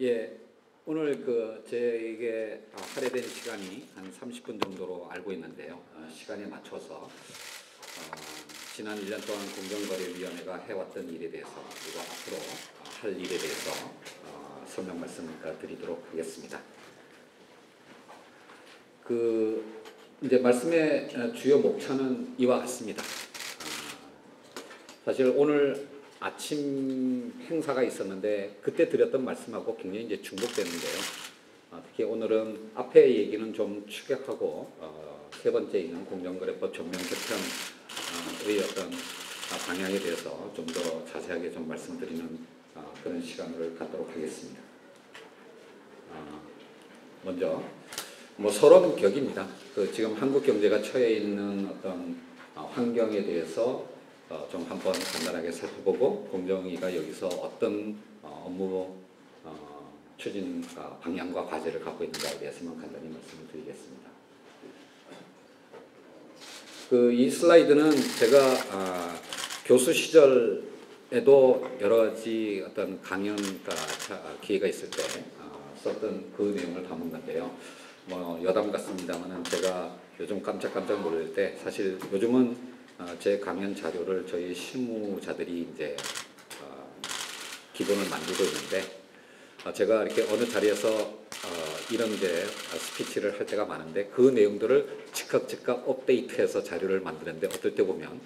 예, 오늘 제게 할애된 시간이 한 30분 정도로 알고 있는데요. 시간에 맞춰서 지난 1년 동안 공정거래위원회가 해왔던 일에 대해서 그리고 앞으로 할 일에 대해서 설명 말씀을 드리도록 하겠습니다. 이제 말씀의 주요 목차는 이와 같습니다. 사실 오늘 아침 행사가 있었는데 그때 드렸던 말씀하고 굉장히 이제 중복되는데요. 특히 오늘은 앞에 얘기는 좀 축약하고 세 번째 있는 공정거래법 전면 개편의 어떤 방향에 대해서 좀 더 자세하게 좀 말씀드리는 그런 시간을 갖도록 하겠습니다. 먼저 서론 격입니다. 지금 한국 경제가 처해 있는 어떤 환경에 대해서 좀 한번 간단하게 살펴보고 공정위가 여기서 어떤 업무 추진 방향과 과제를 갖고 있는가에 대해서만 간단히 말씀을 드리겠습니다. 이 슬라이드는 제가 교수 시절에도 여러 가지 어떤 강연 기회가 있을 때 썼던 그 내용을 담은 건데요. 여담 같습니다만은 제가 요즘 깜짝깜짝 놀랄 때 사실 요즘은 제 강연 자료를 저희 실무자들이 이제 기본을 만들고 있는데 제가 이렇게 어느 자리에서 이런 이제 스피치를 할 때가 많은데 그 내용들을 즉각 업데이트해서 자료를 만드는데 어떨 때 보면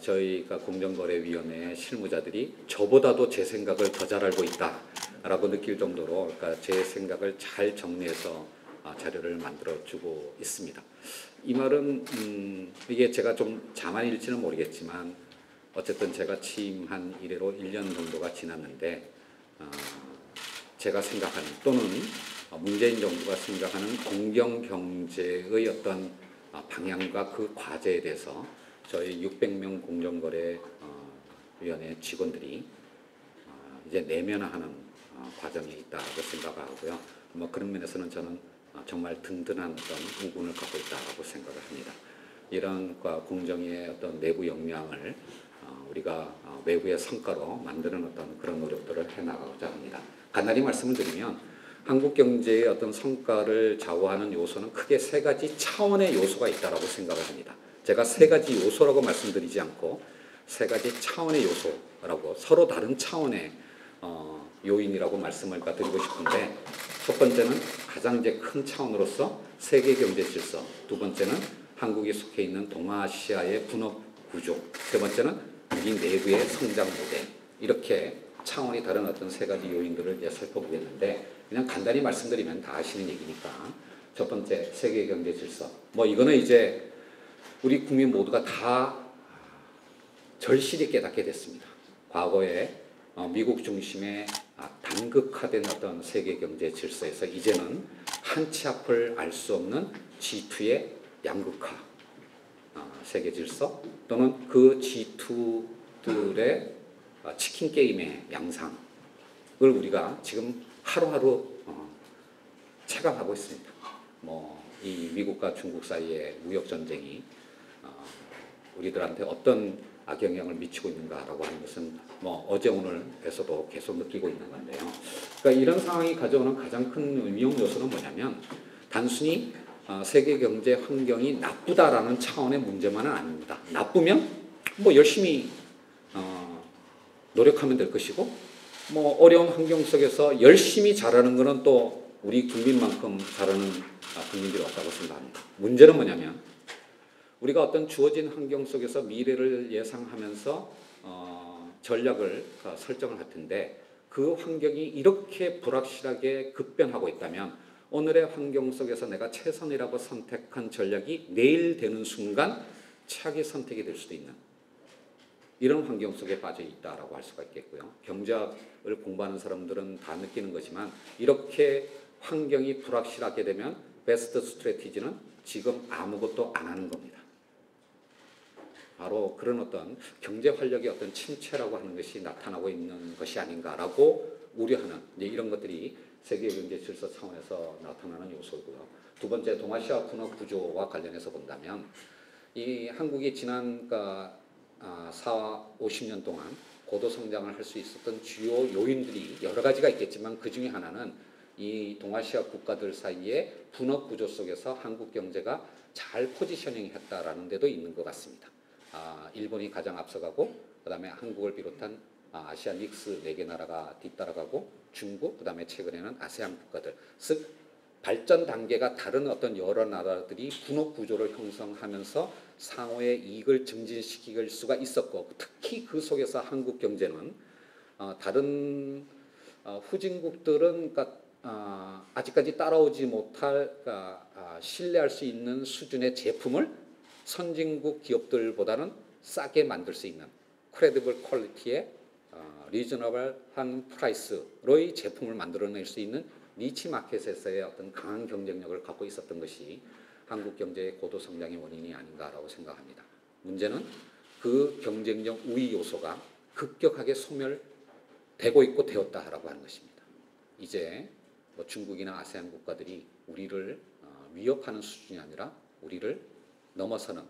저희가 공정거래위원회 실무자들이 저보다도 제 생각을 더 잘 알고 있다라고 느낄 정도로 그러니까 제 생각을 잘 정리해서 자료를 만들어주고 있습니다. 이 말은 이게 제가 좀 자만일지는 모르겠지만 어쨌든 제가 취임한 이래로 1년 정도가 지났는데 제가 생각하는 또는 문재인 정부가 생각하는 공정경제의 어떤 방향과 그 과제에 대해서 저희 600명 공정거래위원회 직원들이 이제 내면화하는 과정에 있다고 생각을 하고요. 그런 면에서는 저는 정말 든든한 어떤 우군을 갖고 있다고 생각을 합니다. 이런 공정의 어떤 내부 역량을 우리가 외부의 성과로 만드는 어떤 그런 노력들을 해나가고자 합니다. 간단히 말씀을 드리면 한국 경제의 어떤 성과를 좌우하는 요소는 크게 세 가지 차원의 요소가 있다고 생각을 합니다. 제가 세 가지 요소라고 말씀드리지 않고 세 가지 차원의 요소라고 서로 다른 차원의 요인이라고 말씀을 드리고 싶은데 첫 번째는 가장 이제 큰 차원으로서 세계 경제 질서, 두 번째는 한국이 속해 있는 동아시아의 분업 구조, 세 번째는 우리 내부의 성장 모델, 이렇게 차원이 다른 어떤 세 가지 요인들을 이제 살펴보겠는데 그냥 간단히 말씀드리면 다 아시는 얘기니까 첫 번째 세계 경제 질서, 이거는 이제 우리 국민 모두가 다 절실히 깨닫게 됐습니다. 과거에 미국 중심의 단극화된 어떤 세계 경제 질서에서 이제는 한 치 앞을 알 수 없는 G2의 양극화 세계 질서 또는 그 G2들의 치킨 게임의 양상을 우리가 지금 하루하루 체감하고 있습니다. 이 미국과 중국 사이의 무역 전쟁이 우리들한테 어떤 악영향을 미치고 있는가라고 하는 것은 어제 오늘에서도 계속 느끼고 있는 건데요. 그러니까 이런 상황이 가져오는 가장 큰 위험 요소는 뭐냐면 단순히 세계 경제 환경이 나쁘다라는 차원의 문제만은 아닙니다. 나쁘면 열심히 노력하면 될 것이고 어려운 환경 속에서 열심히 잘하는 것은 또 우리 국민만큼 잘하는 국민들이 없다고 생각합니다. 문제는 뭐냐면 우리가 어떤 주어진 환경 속에서 미래를 예상하면서 전략을 설정을 할 텐데 그 환경이 이렇게 불확실하게 급변하고 있다면 오늘의 환경 속에서 내가 최선이라고 선택한 전략이 내일 되는 순간 최악의 선택이 될 수도 있는 이런 환경 속에 빠져 있다라고 할 수가 있겠고요. 경제학을 공부하는 사람들은 다 느끼는 거지만 이렇게 환경이 불확실하게 되면 베스트 스트래티지는 지금 아무것도 안 하는 겁니다. 바로 그런 어떤 경제 활력의 어떤 침체라고 하는 것이 나타나고 있는 것이 아닌가라고 우려하는 이런 것들이 세계 경제 질서 차원에서 나타나는 요소고요. 두 번째 동아시아 분업 구조와 관련해서 본다면 이 한국이 지난 4, 50년 동안 고도 성장을 할 수 있었던 주요 요인들이 여러 가지가 있겠지만 그 중에 하나는 이 동아시아 국가들 사이의 분업 구조 속에서 한국 경제가 잘 포지셔닝 했다라는 데도 있는 것 같습니다. 일본이 가장 앞서가고 그다음에 한국을 비롯한 아시안 믹스 4개 나라가 뒤따라가고 중국 그다음에 최근에는 아세안 국가들 즉 발전 단계가 다른 어떤 여러 나라들이 분업 구조를 형성하면서 상호의 이익을 증진시킬 수가 있었고 특히 그 속에서 한국 경제는 다른 후진국들은 그러니까 아직까지 따라오지 못할 신뢰할 수 있는 수준의 제품을 선진국 기업들보다는 싸게 만들 수 있는 크레디블 퀄리티의 리저너블한 프라이스로의 제품을 만들어낼 수 있는 니치 마켓에서의 어떤 강한 경쟁력을 갖고 있었던 것이 한국 경제의 고도 성장의 원인이 아닌가라고 생각합니다. 문제는 그 경쟁력 우위 요소가 급격하게 소멸되고 있고 되었다라고 하는 것입니다. 이제 뭐 중국이나 아세안 국가들이 우리를 위협하는 수준이 아니라 우리를 넘어서는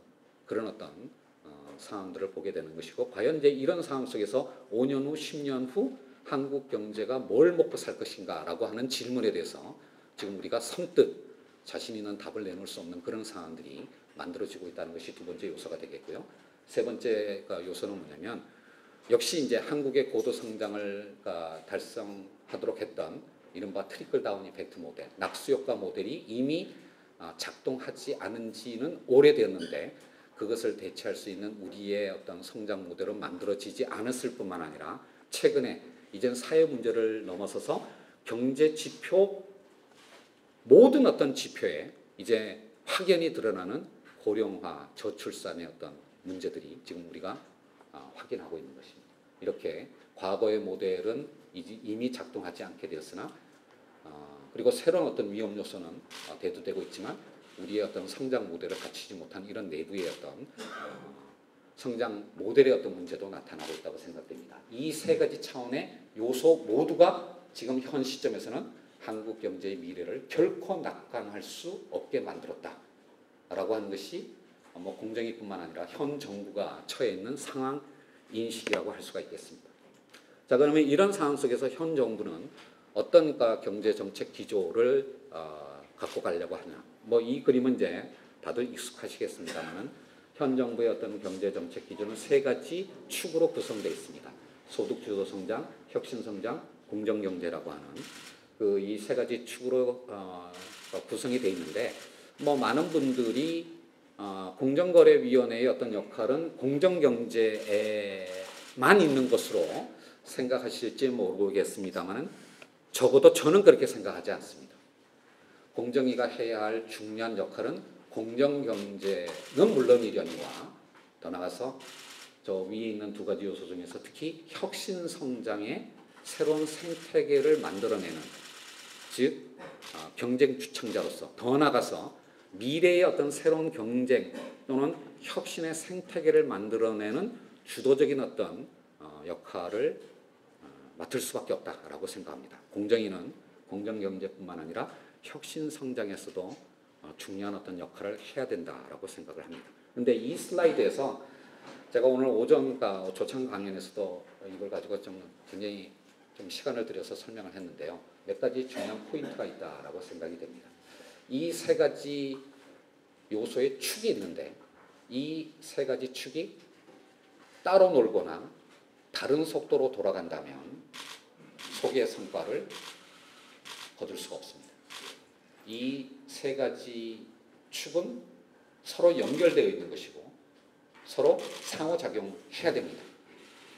그런 어떤 상황들을 보게 되는 것이고 과연 이제 이런 상황 속에서 5년 후, 10년 후 한국 경제가 뭘 먹고 살 것인가라고 하는 질문에 대해서 지금 우리가 선뜻 자신 있는 답을 내놓을 수 없는 그런 상황들이 만들어지고 있다는 것이 두 번째 요소가 되겠고요. 세 번째 요소는 뭐냐면 역시 이제 한국의 고도 성장을 달성하도록 했던 이른바 트리클 다운 이펙트 모델, 낙수효과 모델이 이미 작동하지 않은 지는 오래되었는데 그것을 대체할 수 있는 우리의 어떤 성장 모델은 만들어지지 않았을 뿐만 아니라 최근에 이젠 사회 문제를 넘어서서 경제 지표 모든 어떤 지표에 이제 확연히 드러나는 고령화, 저출산의 어떤 문제들이 지금 우리가 확인하고 있는 것입니다. 이렇게 과거의 모델은 이미 작동하지 않게 되었으나 그리고 새로운 어떤 위험 요소는 대두되고 있지만 우리의 어떤 성장 모델을 갖추지 못한 이런 내부의 어떤 성장 모델의 어떤 문제도 나타나고 있다고 생각됩니다. 이 세 가지 차원의 요소 모두가 지금 현 시점에서는 한국 경제의 미래를 결코 낙관할 수 없게 만들었다라고 하는 것이 뭐 공정위뿐만 아니라 현 정부가 처해 있는 상황 인식이라고 할 수가 있겠습니다. 자, 그러면 이런 상황 속에서 현 정부는 어떤 경제 정책 기조를 갖고 가려고 하냐? 뭐 이 그림은 이제 다들 익숙하시겠습니다만은 현 정부의 어떤 경제 정책 기조는 세 가지 축으로 구성되어 있습니다. 소득 주도 성장, 혁신 성장, 공정 경제라고 하는 이 세 가지 축으로 구성이 되어 있는데 뭐 많은 분들이 공정거래위원회의 어떤 역할은 공정경제에만 있는 것으로 생각하실지 모르겠습니다만 적어도 저는 그렇게 생각하지 않습니다. 공정위가 해야 할 중요한 역할은 공정경제는 물론이려니와 더 나아가서 저 위에 있는 두 가지 요소 중에서 특히 혁신성장의 새로운 생태계를 만들어내는 즉 경쟁 주창자로서 더 나아가서 미래의 어떤 새로운 경쟁 또는 혁신의 생태계를 만들어내는 주도적인 어떤 역할을 맡을 수밖에 없다라고 생각합니다. 공정위는 공정경제뿐만 아니라 혁신성장에서도 중요한 어떤 역할을 해야 된다라고 생각을 합니다. 그런데 이 슬라이드에서 제가 오늘 오전 조창 강연에서도 이걸 가지고 좀 굉장히 좀 시간을 들여서 설명을 했는데요. 몇 가지 중요한 포인트가 있다라고 생각이 됩니다. 이 세 가지 요소의 축이 있는데 이 세 가지 축이 따로 놀거나 다른 속도로 돌아간다면 소기의 성과를 거둘 수가 없습니다. 이 세 가지 축은 서로 연결되어 있는 것이고 서로 상호작용해야 됩니다.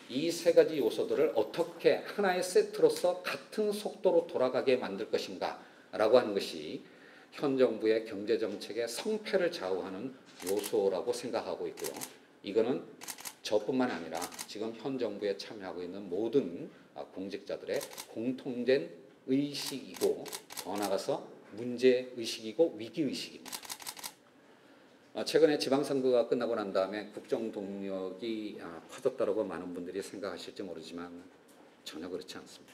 이 세 가지 요소들을 어떻게 하나의 세트로서 같은 속도로 돌아가게 만들 것인가 라고 하는 것이 현 정부의 경제정책의 성패를 좌우하는 요소라고 생각하고 있고요. 이거는 저뿐만 아니라 지금 현 정부에 참여하고 있는 모든 공직자들의 공통된 의식이고 더 나아가서 문제의식이고 위기의식입니다. 최근에 지방선거가 끝나고 난 다음에 국정 동력이 커졌다고 많은 분들이 생각하실지 모르지만 전혀 그렇지 않습니다.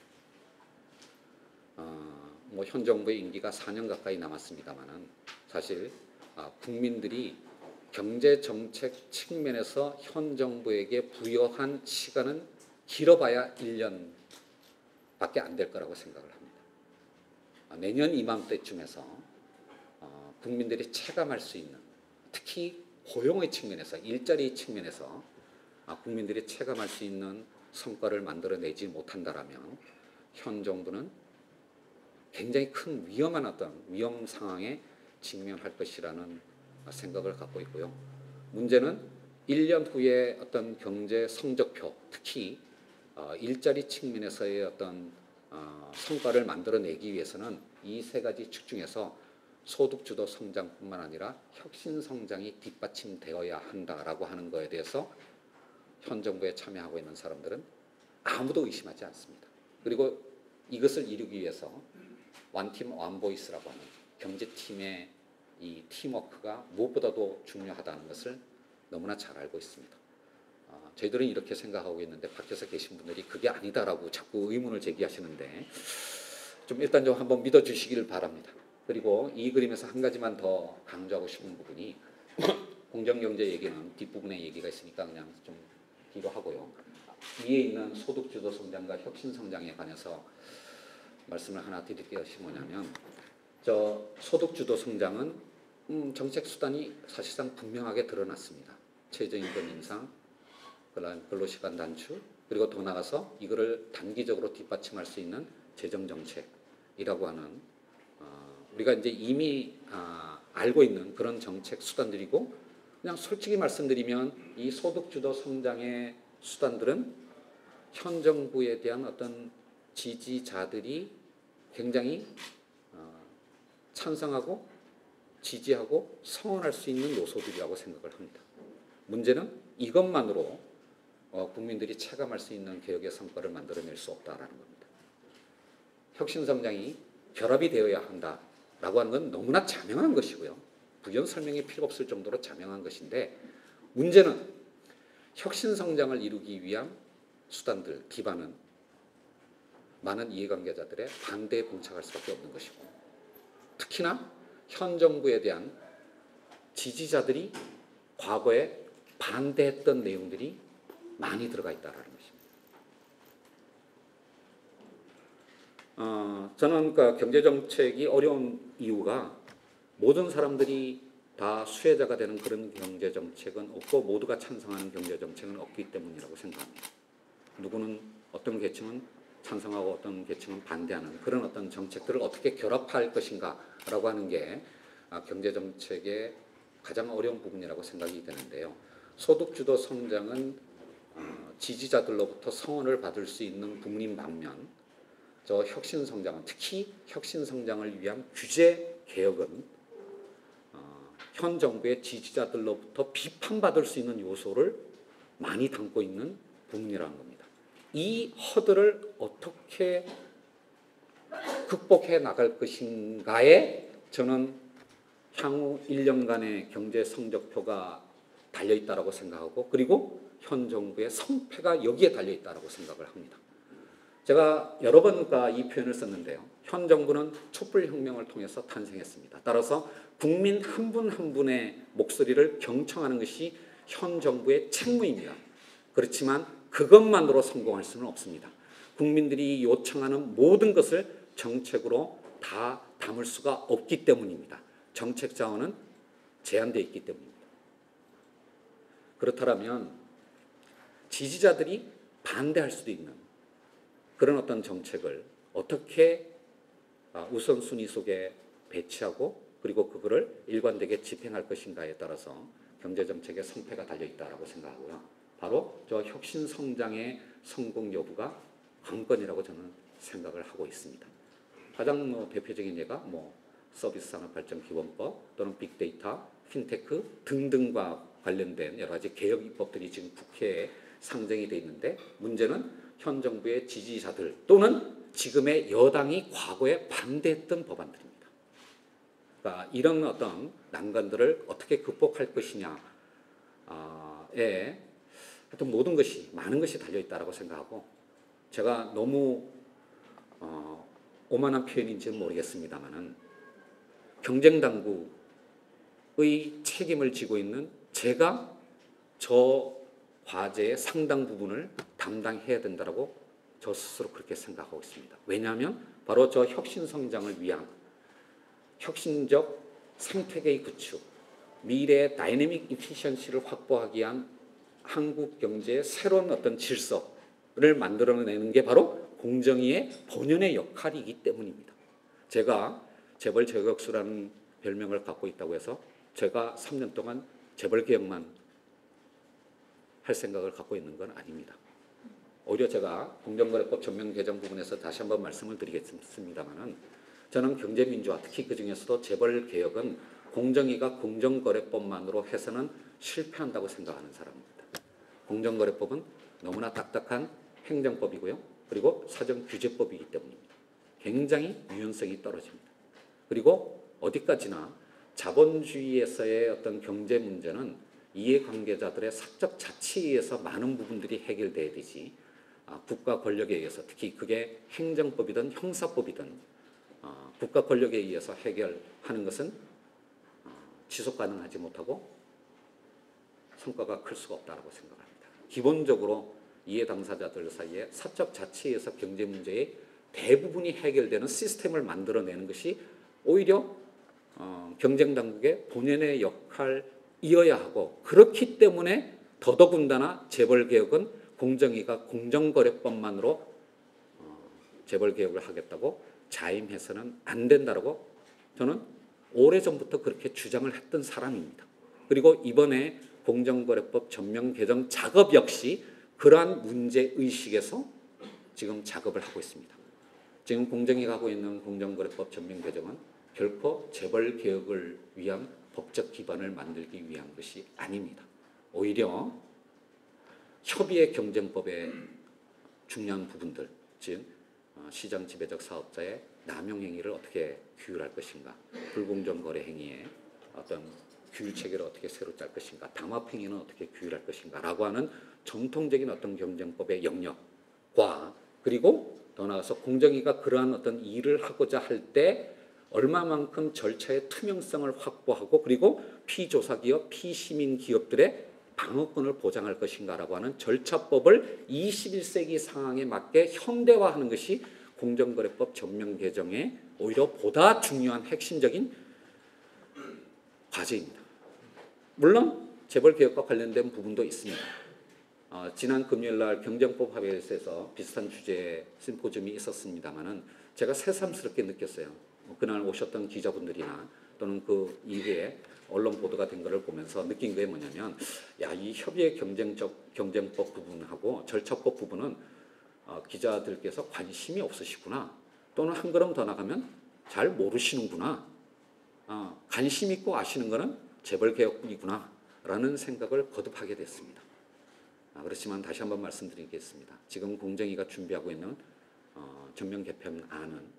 뭐 현 정부의 임기가 4년 가까이 남았습니다만은 사실 국민들이 경제 정책 측면에서 현 정부에게 부여한 시간은 길어봐야 1년밖에 안 될 거라고 생각을 합니다. 내년 이맘때쯤에서 국민들이 체감할 수 있는, 특히 고용의 측면에서, 일자리 측면에서 국민들이 체감할 수 있는 성과를 만들어내지 못한다라면 현 정부는 굉장히 큰 위험한 어떤 위험 상황에 직면할 것이라는 생각을 갖고 있고요. 문제는 1년 후에 어떤 경제 성적표, 특히 일자리 측면에서의 어떤 성과를 만들어내기 위해서는 이 세 가지 축 중에서 소득주도 성장뿐만 아니라 혁신 성장이 뒷받침되어야 한다라고 하는 거에 대해서 현 정부에 참여하고 있는 사람들은 아무도 의심하지 않습니다. 그리고 이것을 이루기 위해서 원팀 원보이스라고 하는 경제팀의 이 팀워크가 무엇보다도 중요하다는 것을 너무나 잘 알고 있습니다. 저희들은 이렇게 생각하고 있는데 밖에서 계신 분들이 그게 아니다라고 자꾸 의문을 제기하시는데 좀 일단 좀 한번 믿어주시기를 바랍니다. 그리고 이 그림에서 한 가지만 더 강조하고 싶은 부분이 공정경제 얘기는 뒷부분에 얘기가 있으니까 그냥 좀 뒤로 하고요. 위에 있는 소득주도 성장과 혁신 성장에 관해서 말씀을 하나 드릴 것이 뭐냐면 저 소득주도 성장은 정책 수단이 사실상 분명하게 드러났습니다. 최저임금 인상, 근로시간 단축, 그리고 더 나아가서 이거를 단기적으로 뒷받침할 수 있는 재정정책이라고 하는 우리가 이제 이미 알고 있는 그런 정책 수단들이고 그냥 솔직히 말씀드리면 이 소득주도 성장의 수단들은 현 정부에 대한 어떤 지지자들이 굉장히 찬성하고 지지하고 성원할 수 있는 요소들이라고 생각을 합니다. 문제는 이것만으로 국민들이 체감할 수 있는 개혁의 성과를 만들어낼 수 없다라는 겁니다. 혁신성장이 결합이 되어야 한다라고 하는 건 너무나 자명한 것이고요. 부연 설명이 필요 없을 정도로 자명한 것인데 문제는 혁신성장을 이루기 위한 수단들, 기반은 많은 이해관계자들의 반대에 봉착할 수밖에 없는 것이고 특히나 현 정부에 대한 지지자들이 과거에 반대했던 내용들이 많이 들어가 있다는 것입니다. 저는 그 경제정책이 어려운 이유가 모든 사람들이 다 수혜자가 되는 그런 경제정책은 없고 모두가 찬성하는 경제정책은 없기 때문이라고 생각합니다. 누구는 어떤 계층은 찬성하고 어떤 계층은 반대하는 그런 어떤 정책들을 어떻게 결합할 것인가라고 하는 게 경제정책의 가장 어려운 부분이라고 생각이 되는데요. 소득주도 성장은 지지자들로부터 성원을 받을 수 있는 부분인 반면 저 혁신성장은 특히 혁신성장을 위한 규제 개혁은 현 정부의 지지자들로부터 비판받을 수 있는 요소를 많이 담고 있는 부분이라는 겁니다. 이 허들을 어떻게 극복해 나갈 것인가에 저는 향후 1년간의 경제 성적표가 달려있다고 생각하고 그리고 현 정부의 성패가 여기에 달려있다고 생각을 합니다. 제가 여러 번 이 표현을 썼는데요. 현 정부는 촛불혁명을 통해서 탄생했습니다. 따라서 국민 한 분 한 분의 목소리를 경청하는 것이 현 정부의 책무입니다. 그렇지만 그것만으로 성공할 수는 없습니다. 국민들이 요청하는 모든 것을 정책으로 다 담을 수가 없기 때문입니다. 정책 자원은 제한되어 있기 때문입니다. 그렇다면 지지자들이 반대할 수도 있는 그런 어떤 정책을 어떻게 우선순위 속에 배치하고 그리고 그거를 일관되게 집행할 것인가에 따라서 경제정책의 성패가 달려있다고 생각하고요. 바로 저 혁신성장의 성공 여부가 관건이라고 저는 생각을 하고 있습니다. 가장 대표적인 예가 서비스산업발전기본법 또는 빅데이터, 핀테크 등등과 관련된 여러 가지 개혁 입법들이 지금 국회에 상정이 되어 있는데 문제는 현 정부의 지지자들 또는 지금의 여당이 과거에 반대했던 법안들입니다. 그러니까 이런 어떤 난관들을 어떻게 극복할 것이냐에 하여튼 모든 것이 많은 것이 달려있다고 생각하고 제가 너무 오만한 표현인지는 모르겠습니다만은 경쟁당국의 책임을 지고 있는 제가 저 과제의 상당 부분을 감당해야 된다고 저 스스로 그렇게 생각하고 있습니다. 왜냐하면 바로 저 혁신 성장을 위한 혁신적 생태계의 구축, 미래의 다이내믹 이피션시를 확보하기 위한 한국 경제의 새로운 어떤 질서를 만들어내는 게 바로 공정위의 본연의 역할이기 때문입니다. 제가 재벌 저격수라는 별명을 갖고 있다고 해서 제가 3년 동안 재벌 개혁만 할 생각을 갖고 있는 건 아닙니다. 오히려 제가 공정거래법 전면 개정 부분에서 다시 한번 말씀을 드리겠습니다만은 저는 경제민주화, 특히 그중에서도 재벌 개혁은 공정위가 공정거래법만으로 해서는 실패한다고 생각하는 사람입니다. 공정거래법은 너무나 딱딱한 행정법이고요. 그리고 사정규제법이기 때문입니다. 굉장히 유연성이 떨어집니다. 그리고 어디까지나 자본주의에서의 어떤 경제 문제는 이해관계자들의 사적 자치에 의해서 많은 부분들이 해결돼야 되지, 국가 권력에 의해서, 특히 그게 행정법이든 형사법이든 국가 권력에 의해서 해결하는 것은 지속 가능하지 못하고 성과가 클 수가 없다고 생각합니다. 기본적으로 이해 당사자들 사이에 사적 자치에 의해서 경제 문제의 대부분이 해결되는 시스템을 만들어내는 것이 오히려 경쟁당국의 본연의 역할이어야 하고, 그렇기 때문에 더더군다나 재벌개혁은 공정위가 공정거래법만으로 재벌개혁을 하겠다고 자임해서는 안 된다고 저는 오래전부터 그렇게 주장을 했던 사람입니다. 그리고 이번에 공정거래법 전면 개정 작업 역시 그러한 문제의식에서 지금 작업을 하고 있습니다. 지금 공정위가 하고 있는 공정거래법 전면 개정은 결코 재벌개혁을 위한 법적 기반을 만들기 위한 것이 아닙니다. 오히려 협의의 경쟁법의 중요한 부분들, 즉 시장 지배적 사업자의 남용 행위를 어떻게 규율할 것인가, 불공정 거래 행위의 어떤 규율 체계를 어떻게 새로 짤 것인가, 담합 행위는 어떻게 규율할 것인가라고 하는 전통적인 어떤 경쟁법의 영역과, 그리고 더 나아가서 공정위가 그러한 어떤 일을 하고자 할 때 얼마만큼 절차의 투명성을 확보하고, 그리고 피조사 기업, 피시민 기업들의 방어권을 보장할 것인가라고 하는 절차법을 21세기 상황에 맞게 현대화하는 것이 공정거래법 전면 개정의 오히려 보다 중요한 핵심적인 과제입니다. 물론 재벌개혁과 관련된 부분도 있습니다. 지난 금요일날 경정법 합의회에서 비슷한 주제의 심포지움이 있었습니다마는 제가 새삼스럽게 느꼈어요. 그날 오셨던 기자분들이나 또는 그 이후에 언론 보도가 된 것을 보면서 느낀 게 뭐냐면, 이 협의의 경쟁법 부분하고 절차법 부분은 기자들께서 관심이 없으시구나, 또는 한 걸음 더 나가면 잘 모르시는구나, 관심 있고 아시는 것은 재벌개혁뿐이구나 라는 생각을 거듭하게 됐습니다. 그렇지만 다시 한번 말씀드리겠습니다. 지금 공정위가 준비하고 있는 전면 개편안은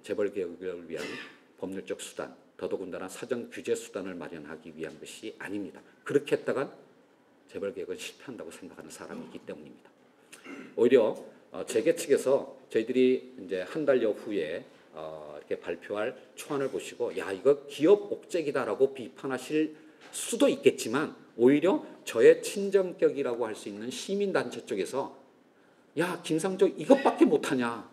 재벌개혁을 위한 법률적 수단, 더더군다나 사정 규제 수단을 마련하기 위한 것이 아닙니다. 그렇게 했다간 재벌개혁은 실패한다고 생각하는 사람이기 때문입니다. 오히려 재계 측에서 저희들이 이제 한 달여 후에 이렇게 발표할 초안을 보시고 이거 기업 옥죄기다라고 비판하실 수도 있겠지만, 오히려 저의 친정격이라고 할 수 있는 시민단체 쪽에서 김상조 이것밖에 못하냐,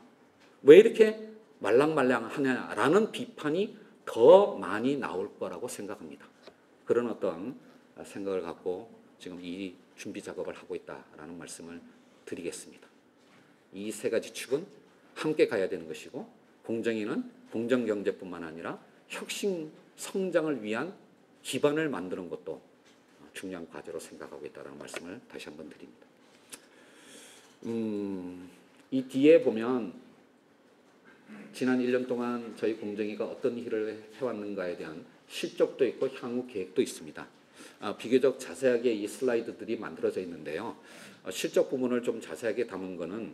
왜 이렇게 말랑말랑하냐라는 비판이 더 많이 나올 거라고 생각합니다. 그런 어떤 생각을 갖고 지금 이 준비 작업을 하고 있다라는 말씀을 드리겠습니다. 이 세 가지 축은 함께 가야 되는 것이고, 공정위는 공정경제뿐만 아니라 혁신 성장을 위한 기반을 만드는 것도 중요한 과제로 생각하고 있다는 말씀을 다시 한번 드립니다. 이 뒤에 보면 지난 1년 동안 저희 공정위가 어떤 일을 해왔는가에 대한 실적도 있고 향후 계획도 있습니다. 비교적 자세하게 이 슬라이드들이 만들어져 있는데요. 실적 부분을 좀 자세하게 담은 거는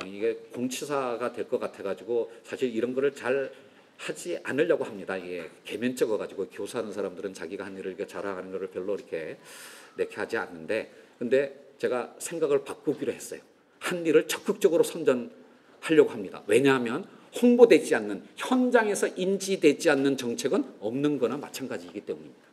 이게 공치사가 될 것 같아가지고 사실 이런 거를 잘 하지 않으려고 합니다. 이게 개면적어가지고 교사하는 사람들은 자기가 한 일을 이렇게 자랑하는 거를 별로 이렇게 내게 하지 않는데, 근데 제가 생각을 바꾸기로 했어요. 한 일을 적극적으로 선전하려고 합니다. 왜냐하면 홍보되지 않는, 현장에서 인지되지 않는 정책은 없는 거나 마찬가지이기 때문입니다.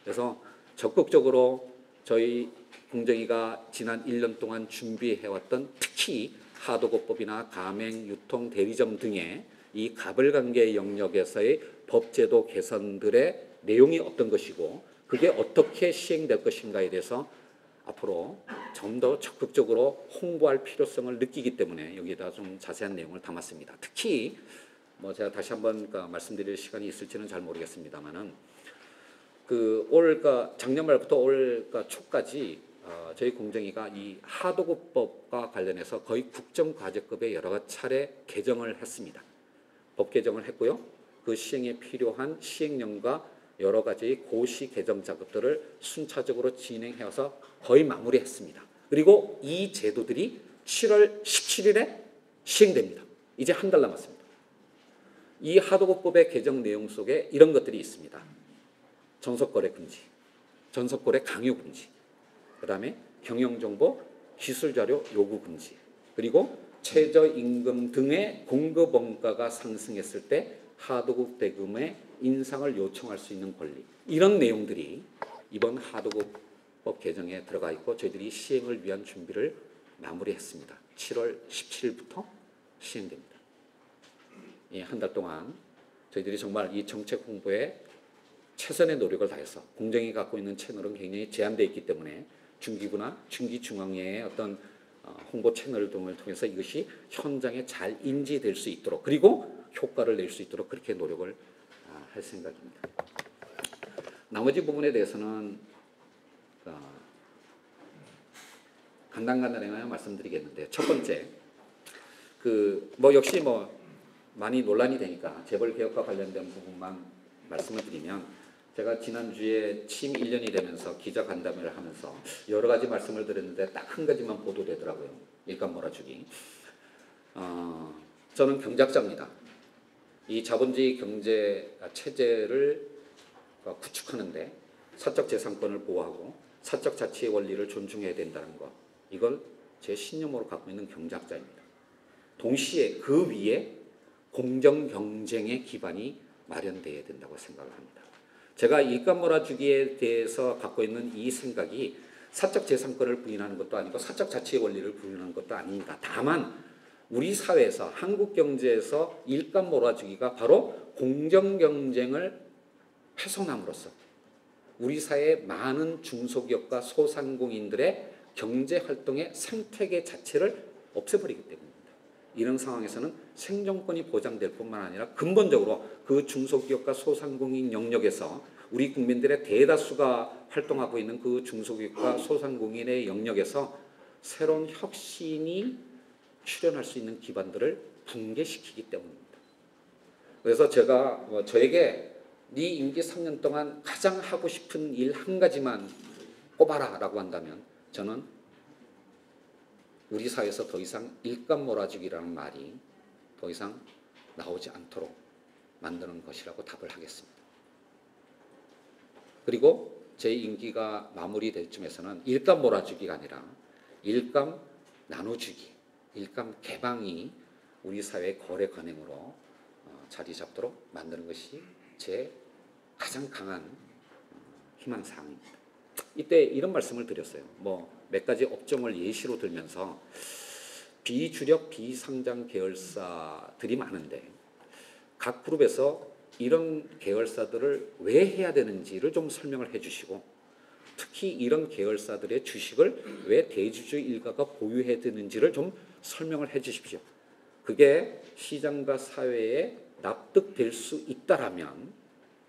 그래서 적극적으로 저희 공정위가 지난 1년 동안 준비해왔던 특히 하도급법이나 가맹, 유통, 대리점 등의 이 가불관계 영역에서의 법제도 개선들의 내용이 어떤 것이고 그게 어떻게 시행될 것인가에 대해서 앞으로 좀 더 적극적으로 홍보할 필요성을 느끼기 때문에 여기에다 좀 자세한 내용을 담았습니다. 특히 뭐 제가 다시 한번 말씀드릴 시간이 있을지는 잘 모르겠습니다만은 작년 말부터 올 초까지 저희 공정위가 이 하도급법과 관련해서 거의 국정과제급의 여러 차례 개정을 했습니다. 법 개정을 했고요. 그 시행에 필요한 시행령과 여러 가지 고시 개정 작업들을 순차적으로 진행해서 거의 마무리했습니다. 그리고 이 제도들이 7월 17일에 시행됩니다. 이제 한 달 남았습니다. 이 하도급법의 개정 내용 속에 이런 것들이 있습니다. 전속거래 금지, 전속거래 강요 금지, 그 다음에 경영정보, 기술자료 요구 금지, 그리고 최저임금 등의 공급 원가가 상승했을 때 하도급 대금의 인상을 요청할 수 있는 권리, 이런 내용들이 이번 하도급법 개정에 들어가 있고 저희들이 시행을 위한 준비를 마무리했습니다. 7월 17일부터 시행됩니다. 한 달 동안 저희들이 정말 이 정책 홍보에 최선의 노력을 다해서 공정위 갖고 있는 채널은 굉장히 제한되어 있기 때문에 중기부나 중기중앙회의 어떤 홍보 채널 등을 통해서 이것이 현장에 잘 인지될 수 있도록 그리고 효과를 낼 수 있도록 그렇게 노력을 할 생각입니다. 나머지 부분에 대해서는 간단하게 말씀드리겠는데 첫 번째 역시 많이 논란이 되니까 재벌 개혁과 관련된 부분만 말씀을 드리면 제가 지난주에 취임 1년이 되면서 기자 간담회를 하면서 여러 가지 말씀을 드렸는데 딱 한 가지만 보도되더라고요. 일감 몰아주기. 저는 경제학자입니다. 이 자본주의 경제 체제를 구축하는데 사적 재산권을 보호하고 사적 자치의 원리를 존중해야 된다는 것, 이걸 제 신념으로 갖고 있는 경제학자입니다. 동시에 그 위에 공정 경쟁의 기반이 마련되어야 된다고 생각을 합니다. 제가 일감 몰아주기에 대해서 갖고 있는 이 생각이 사적 재산권을 부인하는 것도 아니고 사적 자치의 원리를 부인하는 것도 아닙니다. 다만 우리 사회에서 한국 경제에서 일감 몰아주기가 바로 공정 경쟁을 훼손함으로써 우리 사회의 많은 중소기업과 소상공인들의 경제 활동의 생태계 자체를 없애버리기 때문입니다. 이런 상황에서는 생존권이 보장될 뿐만 아니라 근본적으로 그 중소기업과 소상공인 영역에서 우리 국민들의 대다수가 활동하고 있는 그 중소기업과 소상공인의 영역에서 새로운 혁신이 출현할 수 있는 기반들을 붕괴시키기 때문입니다. 그래서 제가 저에게 네 임기 3년 동안 가장 하고 싶은 일 한 가지만 꼽아라 라고 한다면 저는 우리 사회에서 더 이상 일감 몰아주기라는 말이 더 이상 나오지 않도록 만드는 것이라고 답을 하겠습니다. 그리고 제 임기가 마무리될 쯤에서는 일감 몰아주기가 아니라 일감 나눠주기, 일감 개방이 우리 사회의 거래 관행으로 자리 잡도록 만드는 것이 제 가장 강한 희망사항입니다. 이때 이런 말씀을 드렸어요. 몇 가지 업종을 예시로 들면서 비주력 비상장 계열사들이 많은데 각 그룹에서 이런 계열사들을 왜 해야 되는지를 좀 설명을 해주시고 특히 이런 계열사들의 주식을 왜 대주주 일가가 보유해야 되는지를 좀 설명을 해주십시오. 그게 시장과 사회에 납득될 수 있다라면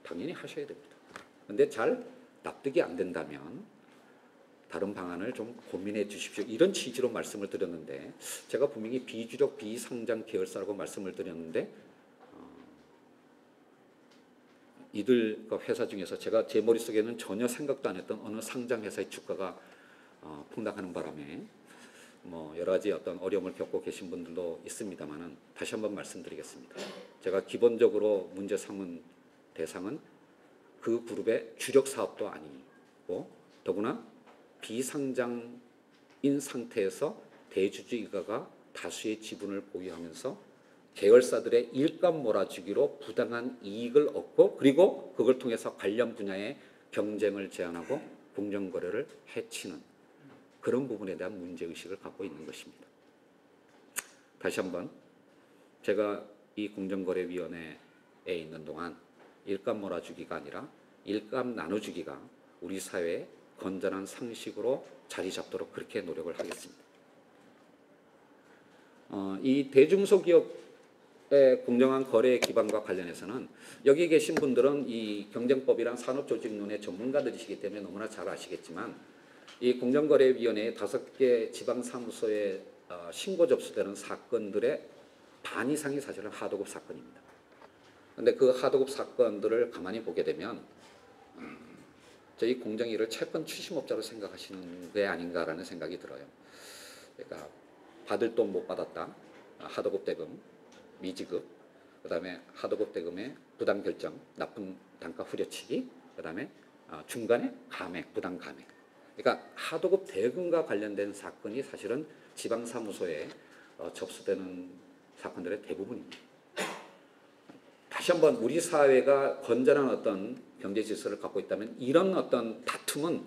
당연히 하셔야 됩니다. 그런데 잘 납득이 안 된다면 다른 방안을 좀 고민해 주십시오. 이런 취지로 말씀을 드렸는데 제가 분명히 비주력 비상장 계열사라고 말씀을 드렸는데 이들 회사 중에서 제가 제 머릿속에는 전혀 생각도 안 했던 어느 상장 회사의 주가가 폭락하는 바람에 여러 가지 어떤 어려움을 겪고 계신 분들도 있습니다만은 다시 한번 말씀드리겠습니다. 제가 기본적으로 문제 삼은 대상은 그 그룹의 주력 사업도 아니고 더구나 비상장인 상태에서 대주주 일가가 다수의 지분을 보유하면서 계열사들의 일감 몰아주기로 부당한 이익을 얻고 그리고 그걸 통해서 관련 분야의 경쟁을 제한하고 공정거래를 해치는 그런 부분에 대한 문제의식을 갖고 있는 것입니다. 다시 한번 제가 이 공정거래위원회에 있는 동안 일감 몰아주기가 아니라 일감 나눠주기가 우리 사회에 건전한 상식으로 자리 잡도록 그렇게 노력을 하겠습니다. 이 대중소기업의 공정한 거래 기반과 관련해서는 여기 계신 분들은 이 경쟁법이랑 산업조직론의 전문가들이시기 때문에 너무나 잘 아시겠지만 이 공정거래위원회의 5개 지방사무소에 신고 접수되는 사건들의 반 이상이 사실은 하도급 사건입니다. 그런데 그 하도급 사건들을 가만히 보게 되면 저희 공정위를 채권 추심업자로 생각하시는 게 아닌가라는 생각이 들어요. 그러니까 받을 돈 못 받았다, 하도급 대금, 미지급, 그 다음에 하도급 대금의 부당 결정, 나쁜 단가 후려치기, 그 다음에 중간에 감액, 부당 감액. 그러니까 하도급 대금과 관련된 사건이 사실은 지방사무소에 접수되는 사건들의 대부분입니다. 다시 한번 우리 사회가 건전한 어떤 경제 질서를 갖고 있다면 이런 어떤 다툼은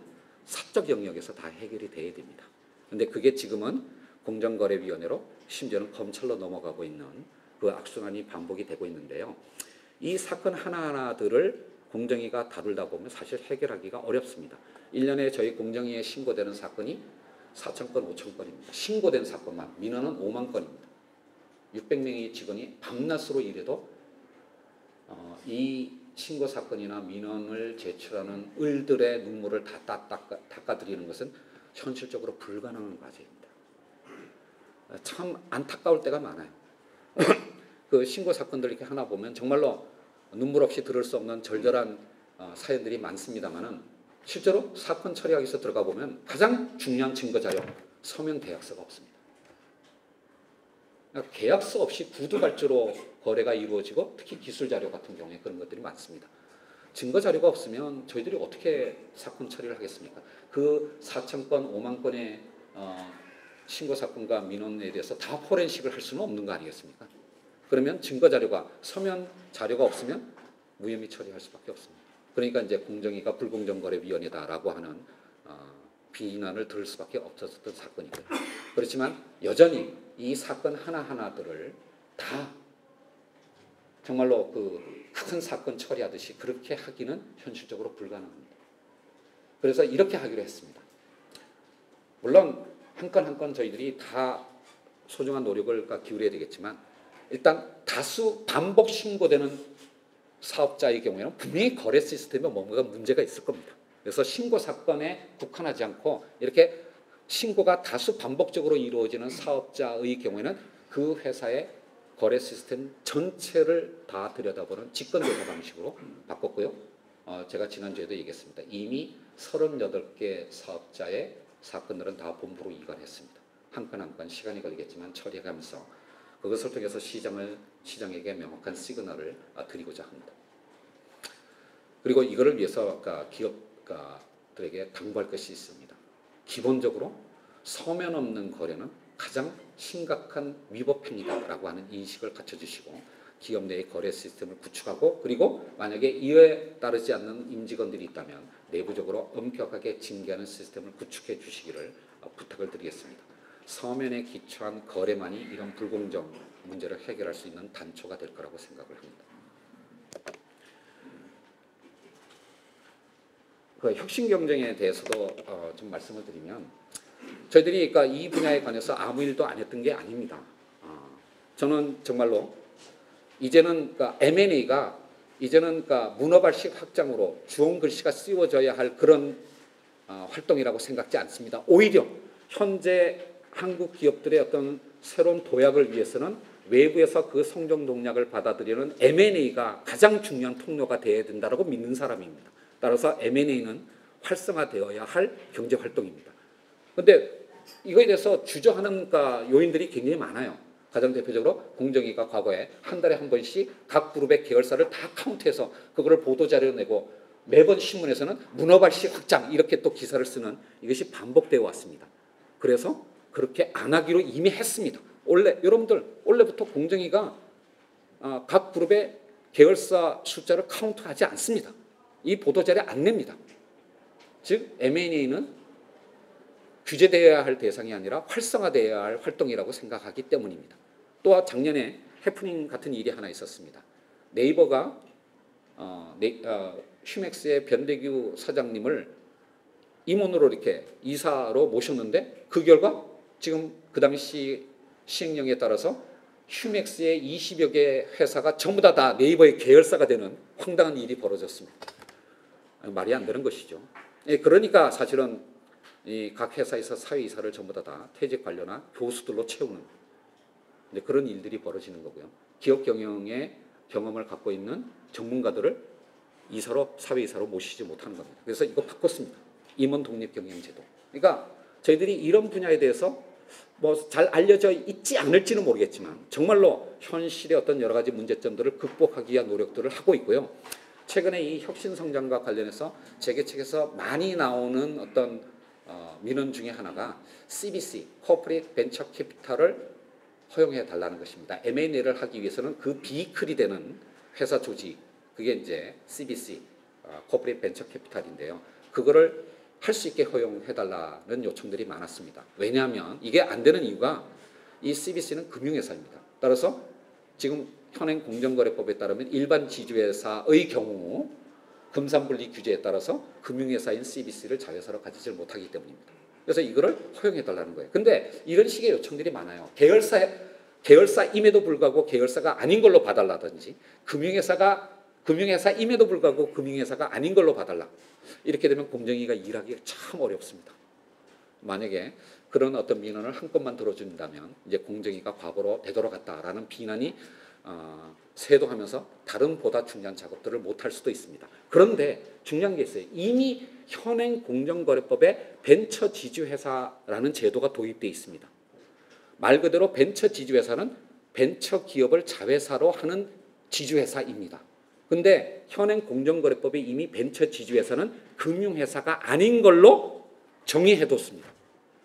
사적 영역에서 다 해결이 돼야 됩니다. 그런데 그게 지금은 공정거래위원회로 심지어는 검찰로 넘어가고 있는 그 악순환이 반복이 되고 있는데요. 이 사건 하나하나들을 공정위가 다루다 보면 사실 해결하기가 어렵습니다. 1년에 저희 공정위에 신고되는 사건이 4,000건, 5,000건입니다. 신고된 사건만 민원은 5만 건입니다. 600명의 직원이 밤낮으로 일해도 이 신고 사건이나 민원을 제출하는 을들의 눈물을 다 닦아드리는 것은 현실적으로 불가능한 과제입니다. 참 안타까울 때가 많아요. 그 신고 사건들 이렇게 하나 보면 정말로 눈물 없이 들을 수 없는 절절한 사연들이 많습니다만은 실제로 사건 처리하기 위해서 들어가 보면 가장 중요한 증거 자료, 서면 계약서가 없습니다. 그러니까 계약서 없이 구두발주로 거래가 이루어지고 특히 기술 자료 같은 경우에 그런 것들이 많습니다. 증거 자료가 없으면 저희들이 어떻게 사건 처리를 하겠습니까? 그 4,000건, 5만 건의 신고 사건과 민원에 대해서 다 포렌식을 할 수는 없는 거 아니겠습니까? 그러면 증거 자료가 서면 자료가 없으면 무혐의 처리할 수밖에 없습니다. 그러니까 이제 공정위가 불공정거래위원회다라고 하는 비난을 들을 수밖에 없었던 사건이고요. 그렇지만 여전히 이 사건 하나하나들을 다 정말로 그 큰 사건 처리하듯이 그렇게 하기는 현실적으로 불가능합니다. 그래서 이렇게 하기로 했습니다. 물론 한 건 한 건 저희들이 다 소중한 노력을 기울여야 되겠지만 일단 다수 반복 신고되는 사업자의 경우에는 분명히 거래 시스템에 뭔가 문제가 있을 겁니다. 그래서 신고 사건에 국한하지 않고 이렇게 신고가 다수 반복적으로 이루어지는 사업자의 경우에는 그 회사의 거래 시스템 전체를 다 들여다보는 직권조사 방식으로 바꿨고요. 제가 지난주에도 얘기했습니다. 이미 38개 사업자의 사건들은 다 본부로 이관했습니다. 한 건 한 건 시간이 걸리겠지만 처리해가면서 그것을 통해서 시장에게 명확한 시그널을 드리고자 합니다. 그리고 이거를 위해서 기업가들에게 당부할 것이 있습니다. 기본적으로 서면 없는 거래는 가장 심각한 위법행위다라고 하는 인식을 갖춰주시고 기업 내의 거래 시스템을 구축하고 그리고 만약에 이에 따르지 않는 임직원들이 있다면 내부적으로 엄격하게 징계하는 시스템을 구축해 주시기를 부탁을 드리겠습니다. 서면에 기초한 거래만이 이런 불공정 문제를 해결할 수 있는 단초가 될 거라고 생각을 합니다. 그 혁신 경쟁에 대해서도 좀 말씀을 드리면 저희들이 그러니까 이 분야에 관해서 아무 일도 안 했던 게 아닙니다. 저는 정말로 이제는 그러니까 M&A가 이제는 그러니까 문어발식 확장으로 주홍 글씨가 씌워져야 할 그런 활동이라고 생각지 않습니다. 오히려 현재 한국 기업들의 어떤 새로운 도약을 위해서는 외부에서 그 성장 동력을 받아들이는 M&A가 가장 중요한 통로가 되어야 된다고 믿는 사람입니다. 따라서 M&A는 활성화되어야 할 경제활동입니다. 그런데 이거에 대해서 주저하는 요인들이 굉장히 많아요. 가장 대표적으로 공정위가 과거에 한 달에 한 번씩 각 그룹의 계열사를 다 카운트해서 그거를 보도자료 내고 매번 신문에서는 문어발식 확장 이렇게 또 기사를 쓰는 이것이 반복되어 왔습니다. 그래서 그렇게 안 하기로 이미 했습니다. 여러분들 원래부터 공정위가 각 그룹의 계열사 숫자를 카운트하지 않습니다. 이 보도자료 안 냅니다. 즉 M&A는 규제되어야 할 대상이 아니라 활성화되어야 할 활동이라고 생각하기 때문입니다. 또 작년에 해프닝 같은 일이 하나 있었습니다. 네이버가 휴맥스의 변대규 사장님을 임원으로 이렇게 이사로 모셨는데 그 결과 지금 그 당시 시행령에 따라서 휴맥스의 20여 개 회사가 전부 다 네이버의 계열사가 되는 황당한 일이 벌어졌습니다. 말이 안 되는 것이죠. 그러니까 사실은 이 각 회사에서 사회이사를 전부 다 퇴직 관료나 교수들로 채우는 그런 일들이 벌어지는 거고요. 기업 경영의 경험을 갖고 있는 전문가들을 이사로 사회이사로 모시지 못하는 겁니다. 그래서 이거 바꿨습니다. 임원 독립 경영 제도. 그러니까 저희들이 이런 분야에 대해서 뭐 잘 알려져 있지 않을지는 모르겠지만 정말로 현실의 어떤 여러 가지 문제점들을 극복하기 위한 노력들을 하고 있고요. 최근에 이 혁신 성장과 관련해서 재계책에서 많이 나오는 어떤 민원 중에 하나가 CBC, Corporate Venture Capital을 허용해 달라는 것입니다. M&A를 하기 위해서는 그 비클이 되는 회사 조직, 그게 이제 CBC, Corporate Venture Capital인데요. 그거를 할 수 있게 허용해 달라는 요청들이 많았습니다. 왜냐하면 이게 안 되는 이유가 이 CBC는 금융회사입니다. 따라서 지금 현행 공정거래법에 따르면 일반 지주회사의 경우 금산분리 규제에 따라서 금융회사인 CBC를 자회사로 가지지 못하기 때문입니다. 그래서 이거를 허용해 달라는 거예요. 근데 이런 식의 요청들이 많아요. 계열사임에도 불구하고 계열사가 아닌 걸로 봐달라든지 금융회사임에도 불구하고 금융회사가 아닌 걸로 봐달라. 이렇게 되면 공정위가 일하기 참 어렵습니다. 만약에 그런 어떤 민원을 한 건만 들어준다면 이제 공정위가 과거로 되돌아갔다라는 비난이 쇄도하면서 다른 보다 중요한 작업들을 못할 수도 있습니다. 그런데 중요한 게 있어요. 이미 현행 공정거래법에 벤처 지주회사라는 제도가 도입되어 있습니다. 말 그대로 벤처 지주회사는 벤처 기업을 자회사로 하는 지주회사입니다. 근데 현행 공정거래법에 이미 벤처 지주회사는 금융회사가 아닌 걸로 정의해뒀습니다.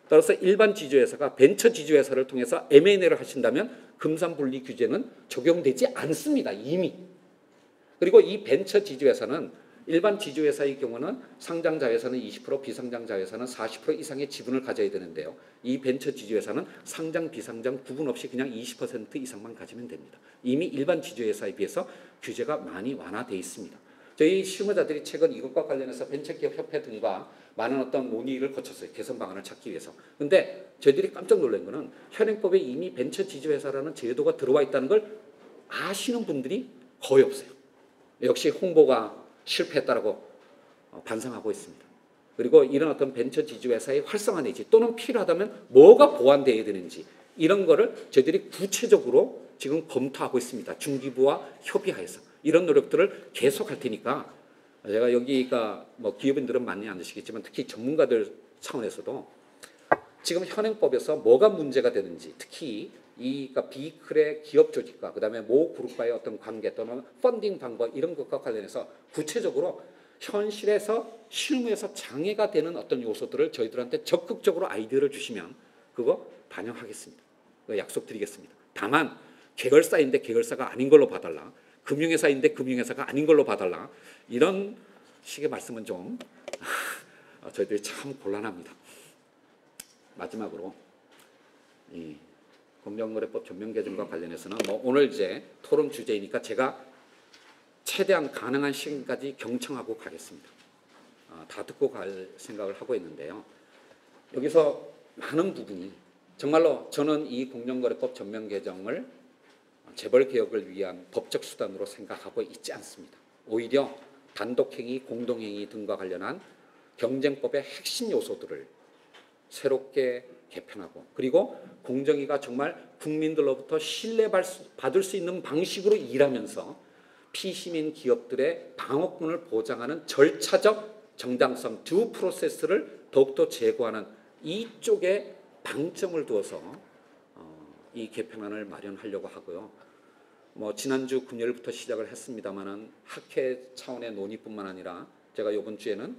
따라서 일반 지주회사가 벤처 지주회사를 통해서 M&A를 하신다면 금산분리 규제는 적용되지 않습니다. 이미. 그리고 이 벤처 지주회사는 일반 지주회사의 경우는 상장자회사는 20%, 비상장자회사는 40% 이상의 지분을 가져야 되는데요. 이 벤처 지주회사는 상장, 비상장 구분 없이 그냥 20% 이상만 가지면 됩니다. 이미 일반 지주회사에 비해서 규제가 많이 완화되어 있습니다. 저희 실무자들이 최근 이것과 관련해서 벤처기업협회 등과 많은 어떤 논의를 거쳤어요. 개선 방안을 찾기 위해서. 근데 저희들이 깜짝 놀란 거는 현행법에 이미 벤처 지주회사라는 제도가 들어와 있다는 걸 아시는 분들이 거의 없어요. 역시 홍보가 실패했다라고 반성하고 있습니다. 그리고 이런 어떤 벤처 지주회사의 활성화 내지 또는 필요하다면 뭐가 보완되어야 되는지 이런 거를 저희들이 구체적으로 지금 검토하고 있습니다. 중기부와 협의하여서 이런 노력들을 계속할 테니까 제가 여기가 뭐 기업인들은 많이 안 드시겠지만 특히 전문가들 차원에서도 지금 현행법에서 뭐가 문제가 되는지 특히 그러니까 비클의 기업 조직과 그다음에 모 그룹과의 어떤 관계 또는 펀딩 방법 이런 것과 관련해서 구체적으로 현실에서 실무에서 장애가 되는 어떤 요소들을 저희들한테 적극적으로 아이디어를 주시면 그거 반영하겠습니다. 약속드리겠습니다. 다만 계열사인데 계열사가 아닌 걸로 봐달라. 금융회사인데 금융회사가 아닌 걸로 봐달라. 이런 식의 말씀은 좀 저희들이 참 곤란합니다. 마지막으로 이 공정거래법 전면 개정과 관련해서는 뭐 오늘 이제 토론 주제이니까 제가 최대한 가능한 시간까지 경청하고 가겠습니다. 다 듣고 갈 생각을 하고 있는데요. 여기서 많은 부분이 정말로 저는 이 공정거래법 전면 개정을 재벌 개혁을 위한 법적 수단으로 생각하고 있지 않습니다. 오히려 단독행위, 공동행위 등과 관련한 경쟁법의 핵심 요소들을 새롭게 개편하고 그리고 공정위가 정말 국민들로부터 신뢰받을 수 있는 방식으로 일하면서 피시민 기업들의 방어권을 보장하는 절차적 정당성, 듀 프로세스를 더욱더 제고하는 이쪽에 방점을 두어서 이 개편안을 마련하려고 하고요. 뭐 지난주 금요일부터 시작을 했습니다마는 학회 차원의 논의뿐만 아니라 제가 이번 주에는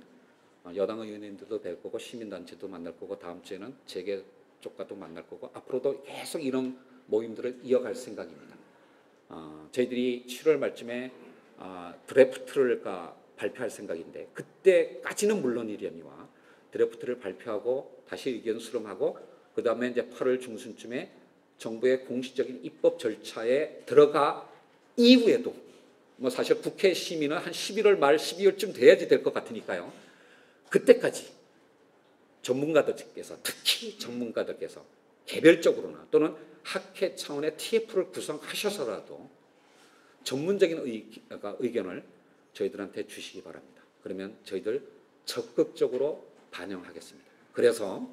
여당 의원님들도 뵐 거고 시민단체도 만날 거고 다음 주에는 재계 쪽과도 만날 거고 앞으로도 계속 이런 모임들을 이어갈 생각입니다. 저희들이 7월 말쯤에 드래프트를 발표할 생각인데 그때까지는 물론이려니와 드래프트를 발표하고 다시 의견 수렴하고 그 다음에 이제 8월 중순쯤에 정부의 공식적인 입법 절차에 들어가 이후에도 뭐 사실 국회 심의는 한 11월 말 12월쯤 돼야지 될 것 같으니까요. 그때까지 전문가들께서 특히 전문가들께서 개별적으로나 또는 학회 차원의 TF를 구성하셔서라도 전문적인 의견을 저희들한테 주시기 바랍니다. 그러면 저희들 적극적으로 반영하겠습니다. 그래서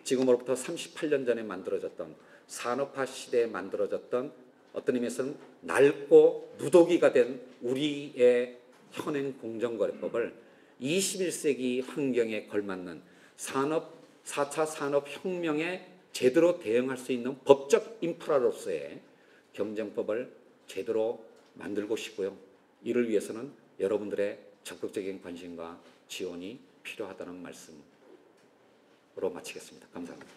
지금으로부터 38년 전에 만들어졌던 산업화 시대에 만들어졌던 어떤 의미에서는 낡고 누더기가 된 우리의 현행 공정거래법을 21세기 환경에 걸맞는 4차 산업혁명에 제대로 대응할 수 있는 법적 인프라로서의 경쟁법을 제대로 만들고 싶고요. 이를 위해서는 여러분들의 적극적인 관심과 지원이 필요하다는 말씀으로 마치겠습니다. 감사합니다.